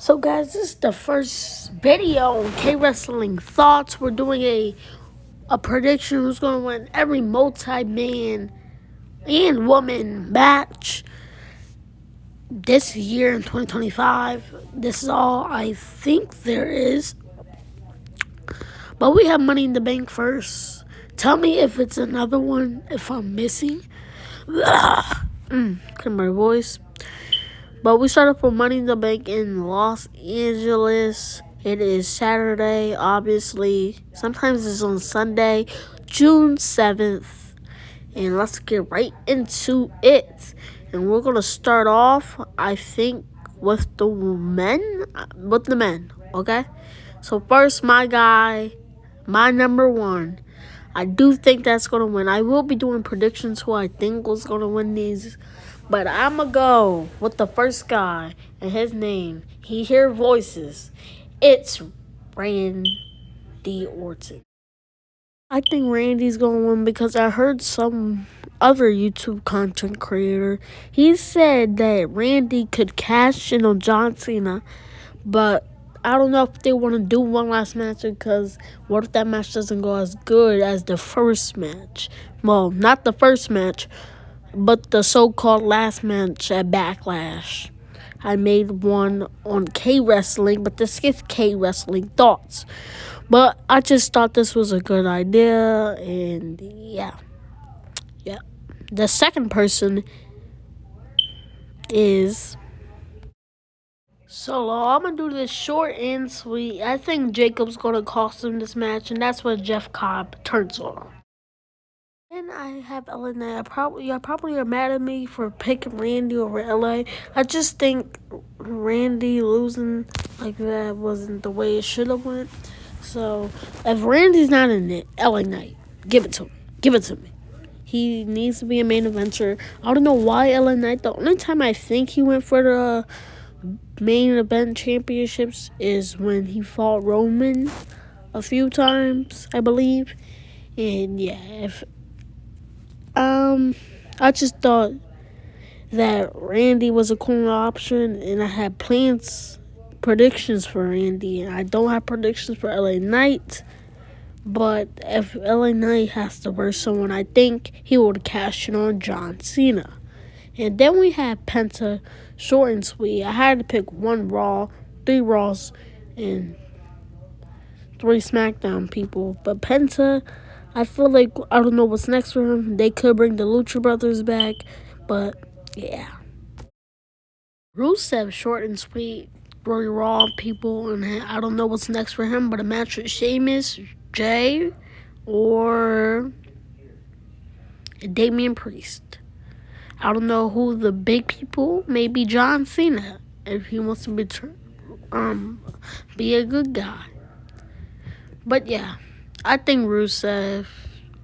So guys, this is the first video on K-Wrestling Thoughts. We're doing a prediction who's going to win every multi-man and woman match this year in 2025. This is all I think there is. But we have Money in the Bank first. Tell me if it's another one, if I'm missing. Cut my voice. But we start off with Money in the Bank in Los Angeles. It is Saturday, obviously. Sometimes it's on Sunday, June 7th. And let's get right into it. And we're going to start off, I think, with the men. Okay? So first, my guy, my number one. I do think that's going to win. I will be doing predictions who I think was going to win these. But I'm going to go with the first guy and his name. He hear voices. It's Randy Orton. I think Randy's going to win because I heard some other YouTube content creator. He said that Randy could cash in on John Cena. But I don't know if they want to do one last match because what if that match doesn't go as good as the first match? Well, not the first match, but the so-called last match at Backlash. I made one on K-Wrestling, but this is K-Wrestling Thoughts. But I just thought this was a good idea, and yeah. The second person is Solo. I'm going to do this short and sweet. I think Jacob's going to cost him this match, and that's what Jeff Cobb turns on. And I have LA. Y'all probably are mad at me for picking Randy over LA. I just think Randy losing like that wasn't the way it should have went. So if Randy's not in it, LA Knight, give it to him. Give it to me. He needs to be a main eventer. I don't know why LA Knight. The only time I think he went for the main event championships is when he fought Roman a few times, I believe. And yeah, if I just thought that Randy was a cool option, and I had predictions for Randy, and I don't have predictions for LA Knight. But if LA Knight has to verse someone, I think he would cash in on John Cena. And then we had Penta, short and sweet. I had to pick one Raw, 3 Raws, and 3 SmackDown people. But Penta, I feel like I don't know what's next for him. They could bring the Lucha Brothers back, but yeah. Rusev, short and sweet, 3 Raw people, and I don't know what's next for him. But a match with Sheamus, Jay, or Damian Priest. I don't know who the big people. Maybe John Cena if he wants to be a good guy. But yeah, I think Rusev,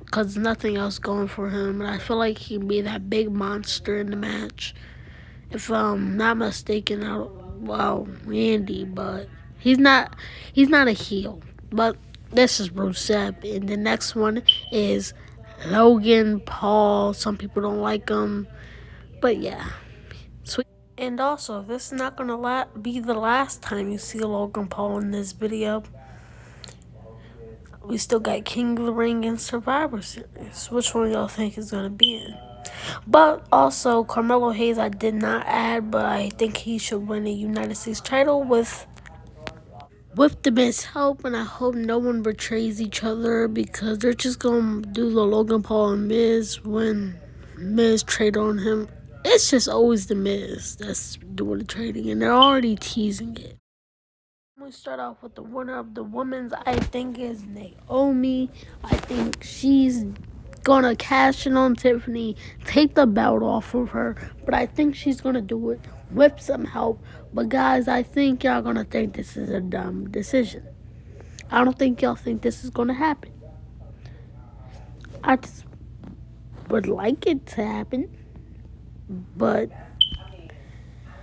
because nothing else going for him, and I feel like he'd be that big monster in the match. If I'm not mistaken, Randy, but he's not a heel. But this is Rusev, and the next one is Logan Paul. Some people don't like him. But yeah, sweet. And also, this is not going to be the last time you see Logan Paul in this video. We still got King of the Ring and Survivor Series. Which one y'all think is going to be in? But also, Carmelo Hayes I did not add, but I think he should win a United States title with the Miz help. And I hope no one betrays each other because they're just going to do the Logan Paul and Miz when Miz trade on him. It's just always the Miz that's doing the trading, and they're already teasing it. We start off with the winner of the women's, I think, is Naomi. I think she's gonna cash in on Tiffany, take the belt off of her, but I think she's gonna do it with some help. But guys, I think y'all gonna think this is a dumb decision. I don't think y'all think this is gonna happen. I just would like it to happen. But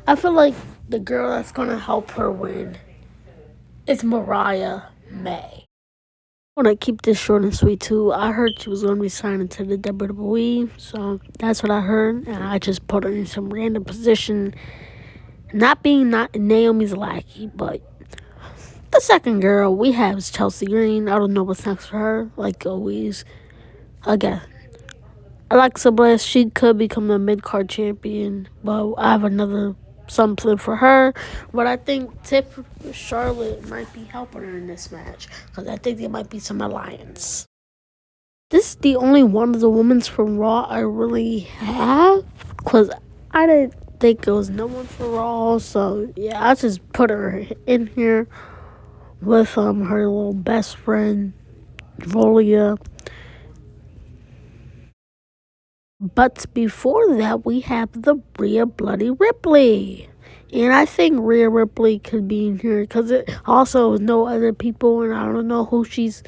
I feel like the girl that's going to help her win is Mariah May. I'm going to keep this short and sweet too. I heard she was going to be signing to the WWE. So that's what I heard. And I just put her in some random position. not Naomi's lackey, but the second girl we have is Chelsea Green. I don't know what's next for her. Like always, again, Alexa Bliss, she could become the mid card champion, but I have another something for her. But I think Charlotte might be helping her in this match because I think there might be some alliance. This is the only one of the women's from Raw I really have because I didn't think there was no one for Raw. So yeah, I just put her in here with her little best friend Julia. But before that, we have the Rhea Bloody Ripley. And I think Rhea Ripley could be in here because it also no other people, and I don't know who she's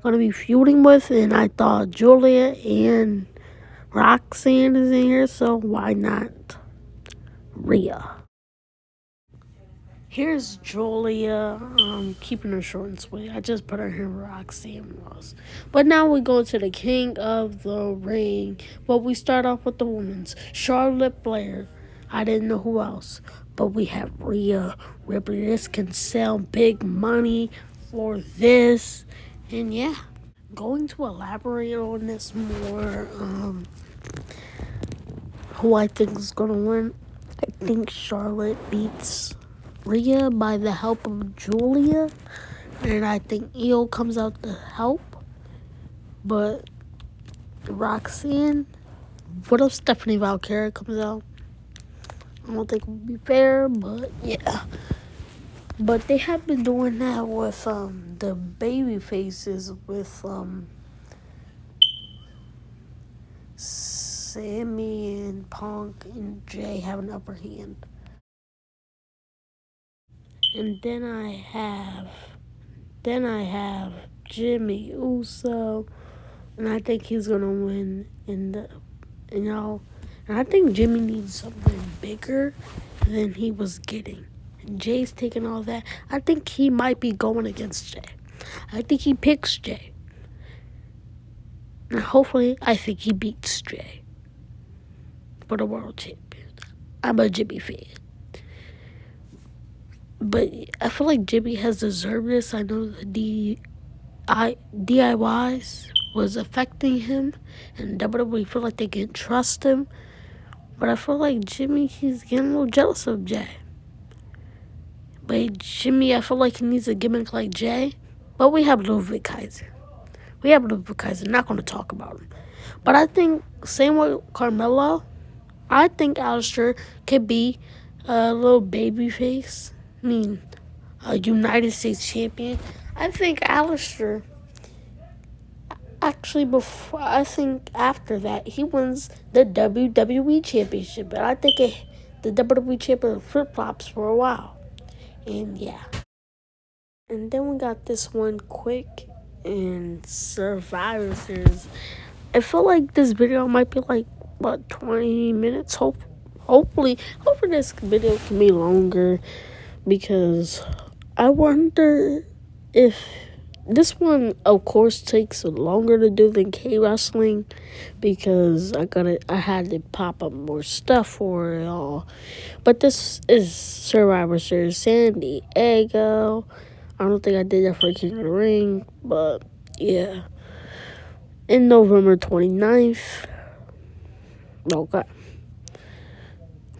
going to be feuding with. And I thought Julia and Roxanne is in here, so why not Rhea? Here's Julia, keeping her short and sweet. I just put her here where Roxanne was. But now we go to the king of the ring. But we start off with the women's. Charlotte Flair. I didn't know who else. But we have Rhea Ripley. This can sell big money for this. And yeah, going to elaborate on this more, who I think is going to win. I think Charlotte beats Rhea by the help of Julia, and I think Io comes out to help. But Roxanne, what if Stephanie Valkyrie comes out? I don't think it would be fair, but yeah. But they have been doing that with the baby faces with Sammy and Punk and Jay have an upper hand. And then I have Jimmy Uso, and I think he's gonna win. And I think Jimmy needs something bigger than he was getting. And Jay's taking all that. I think he might be going against Jay. I think he picks Jay, and hopefully, I think he beats Jay for the world champion. I'm a Jimmy fan. But I feel like Jimmy has deserved this. I know the DIYs was affecting him, and WWE feel like they can trust him. But I feel like Jimmy, he's getting a little jealous of Jay. But Jimmy, I feel like he needs a gimmick like Jay. But we have Ludwig Kaiser. Not going to talk about him. But I think, same with Carmelo, I think Aleister could be a little baby face. I mean, a United States champion. I think Aleister, actually, I think after that, he wins the WWE championship. But I think the WWE champion flip-flops for a while. And yeah. And then we got this one quick and Survivor Series. I feel like this video might be like, 20 minutes? Hopefully this video can be longer. Because I wonder if this one, of course, takes longer to do than K-Wrestling because I had to pop up more stuff for it all. But this is Survivor Series San Diego. I don't think I did that for King of the Ring, but yeah. In November 29th. Okay.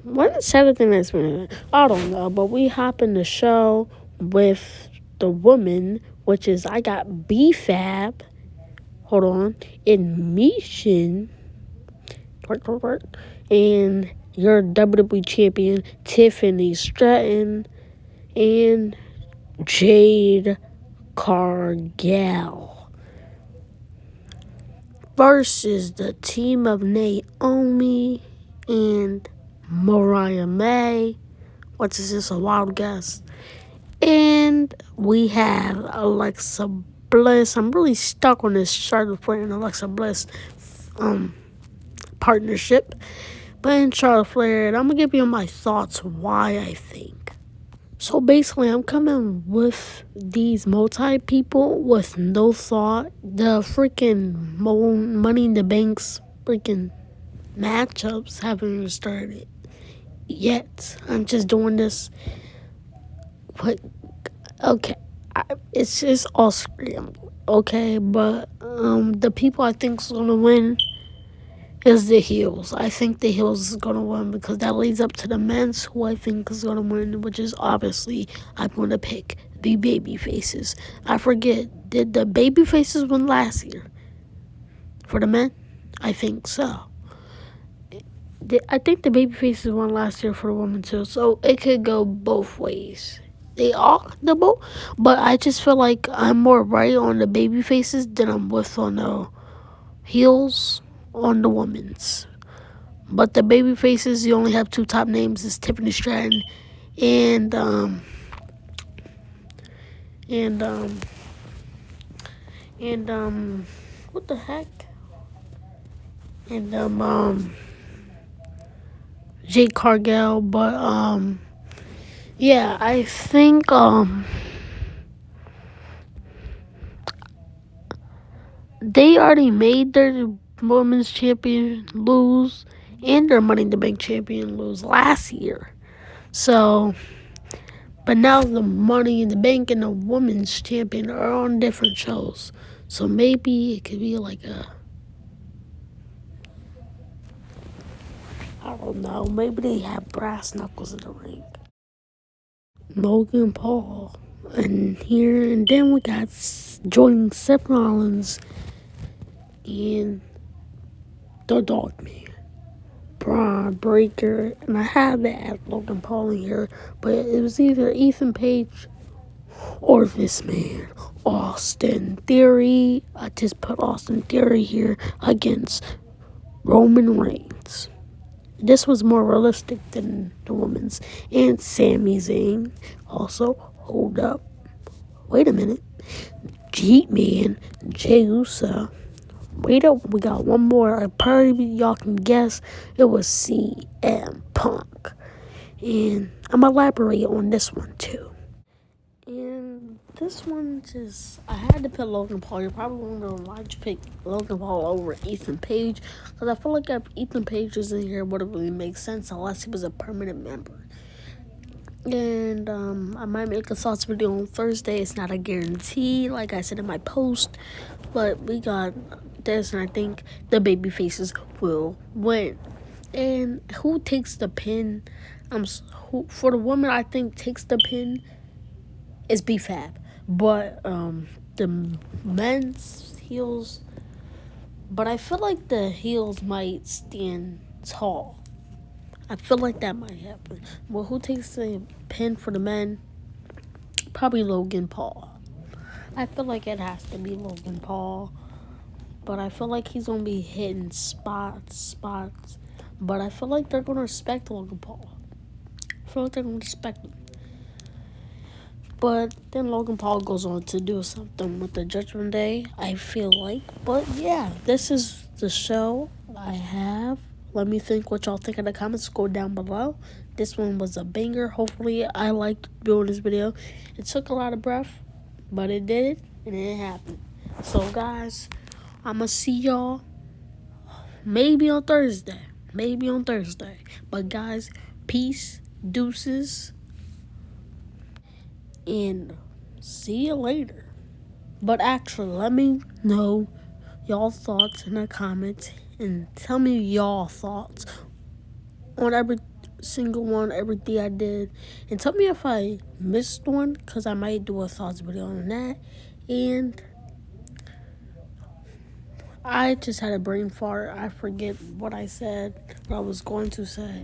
What is Saturday Night's Main? I don't know, but we hop in the show with the woman, which is I got B-Fab. Hold on. In Mission. And your WWE champion, Tiffany Stratton. And Jade Cargill. Versus the team of Naomi and Mariah May, which is just a wild guess. And we have Alexa Bliss. I'm really stuck on this Charlotte Flair and Alexa Bliss partnership. But in Charlotte Flair, I'm going to give you my thoughts why I think. So basically, I'm coming with these multi-people with no thought. The freaking Money in the Bank's freaking matchups haven't even started yet. I'm just doing this. What? Okay, it's just all scrambled. Okay, but the people I think is gonna win is the heels. I think the heels is gonna win because that leads up to the men's who I think is gonna win, which is obviously I'm gonna pick the baby faces. I forget, did the baby faces win last year for the men? I think so. I think the baby faces won last year for the women too, so it could go both ways. They all the both, but I just feel like I'm more right on the baby faces than I'm with on the heels on the women's. But the baby faces, you only have two top names: is Tiffany Stratton and and um what the heck? And Jake Cargill. But yeah, I think they already made their women's champion lose and their Money in the Bank champion lose last year. So, but now the Money in the Bank and the women's champion are on different shows. So maybe it could be like I don't know, maybe they have brass knuckles in the ring. Logan Paul. And then we got joining Seth Rollins and the Dogman, Braun Breaker, and I had to add Logan Paul in here, but it was either Ethan Page or this man, Austin Theory. I just put Austin Theory here against Roman Reigns. This was more realistic than the women's. And Sami Zayn. Also, hold up. Wait a minute. Jeet Man, Jey Uso. Wait up, we got one more. Probably y'all can guess. It was CM Punk. And I'm going to elaborate on this one too. And this one just, I had to pick Logan Paul. You're probably wondering why'd you pick Logan Paul over Ethan Page. Because I feel like if Ethan Page was in here, it wouldn't really make sense unless he was a permanent member. And I might make a thoughts video on Thursday. It's not a guarantee, like I said in my post. But we got this, and I think the baby faces will win. And who takes the pin? For the woman, I think takes the pin is B-Fab. But the men's heels, but I feel like the heels might stand tall. I feel like that might happen. Well, who takes the pin for the men? Probably Logan Paul. I feel like it has to be Logan Paul. But I feel like he's going to be hitting spots. But I feel like they're going to respect Logan Paul. I feel like they're going to respect him. But then Logan Paul goes on to do something with the Judgment Day, I feel like. But yeah, this is the show I have. Let me think what y'all think in the comments. Go down below. This one was a banger. Hopefully, I liked doing this video. It took a lot of breath, but it did it, and it happened. So, guys, I'm going to see y'all maybe on Thursday. But, guys, peace, deuces, and see you later. But actually, let me know y'all thoughts in the comments and tell me y'all thoughts on every single one, everything I did, and tell me if I missed one, because I might do a thoughts video on that. And I just had a brain fart. I forget what I said, what I was going to say.